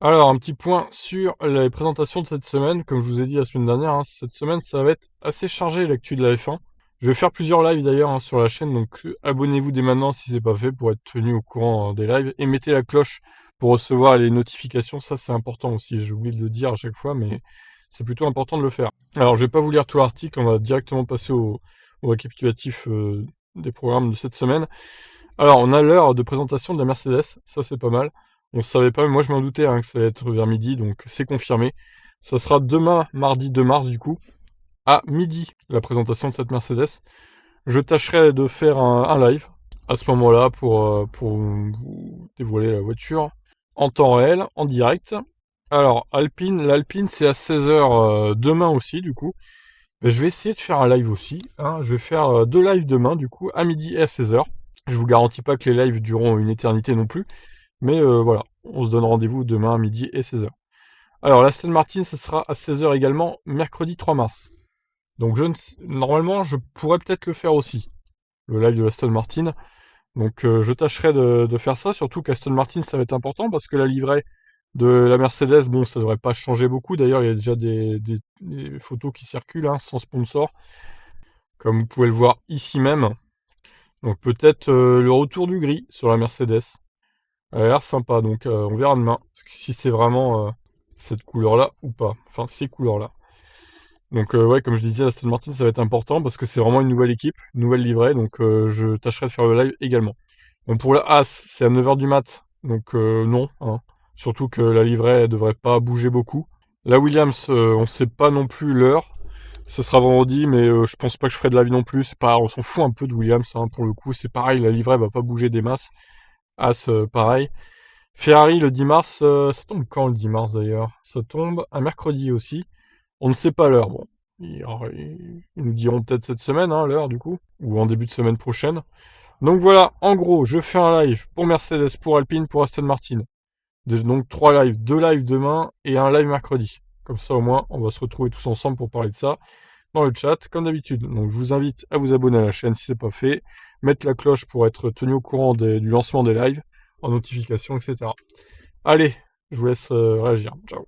Alors, un petit point sur les présentations de cette semaine. Comme je vous ai dit la semaine dernière, hein, cette semaine, ça va être assez chargé l'actu de la F1. Je vais faire plusieurs lives d'ailleurs hein, sur la chaîne, donc abonnez-vous dès maintenant si c'est pas fait pour être tenu au courant des lives. Et mettez la cloche pour recevoir les notifications, ça c'est important aussi. J'ai oublié de le dire à chaque fois, mais c'est plutôt important de le faire. Alors, je vais pas vous lire tout l'article, on va directement passer au récapitulatif des programmes de cette semaine. Alors, on a l'heure de présentation de la Mercedes, ça c'est pas mal. On savait pas, mais moi je m'en doutais hein, que ça allait être vers midi, donc c'est confirmé. Ça sera demain, mardi 2 mars du coup, à midi, la présentation de cette Mercedes. Je tâcherai de faire un live à ce moment-là pour vous dévoiler la voiture en temps réel, en direct. Alors, l'Alpine c'est à 16h demain aussi du coup. Mais je vais essayer de faire un live aussi. Hein. Je vais faire deux lives demain du coup, à midi et à 16h. Je vous garantis pas que les lives dureront une éternité non plus. Mais voilà, on se donne rendez-vous demain à midi et 16h. Alors, l'Aston Martin, ce sera à 16h également, mercredi 3 mars. Donc, normalement, je pourrais peut-être le faire aussi, le live de l'Aston Martin. Donc, je tâcherai de faire ça, surtout qu'Aston Martin, ça va être important, parce que la livrée de la Mercedes, bon, ça devrait pas changer beaucoup. D'ailleurs, il y a déjà des photos qui circulent, hein, sans sponsor, comme vous pouvez le voir ici même. Donc, peut-être le retour du gris sur la Mercedes. Elle a l'air sympa, donc on verra demain si c'est vraiment cette couleur-là ou pas. Enfin, ces couleurs-là. Donc ouais, comme je disais, Aston Martin, ça va être important parce que c'est vraiment une nouvelle équipe, une nouvelle livrée, donc je tâcherai de faire le live également. Bon, pour la As, c'est à 9h du mat, donc non. Hein. Surtout que la livrée, elle devrait pas bouger beaucoup. La Williams, on sait pas non plus l'heure. Ce sera vendredi, mais je pense pas que je ferai de live non plus. C'est pas, on s'en fout un peu de Williams, hein, pour le coup. C'est pareil, la livrée va pas bouger des masses. As, pareil. Ferrari le 10 mars, ça tombe quand le 10 mars d'ailleurs? Ça tombe un mercredi aussi. On ne sait pas l'heure. Bon, ils nous diront peut-être cette semaine, hein, l'heure du coup, ou en début de semaine prochaine. Donc voilà, en gros, je fais un live pour Mercedes, pour Alpine, pour Aston Martin. Donc 3 lives, 2 lives demain et un live mercredi. Comme ça au moins, on va se retrouver tous ensemble pour parler de ça dans le chat, comme d'habitude. Donc je vous invite à vous abonner à la chaîne si c'est pas fait, mettre la cloche pour être tenu au courant du lancement des lives, en notification, etc. Allez, je vous laisse réagir. Ciao.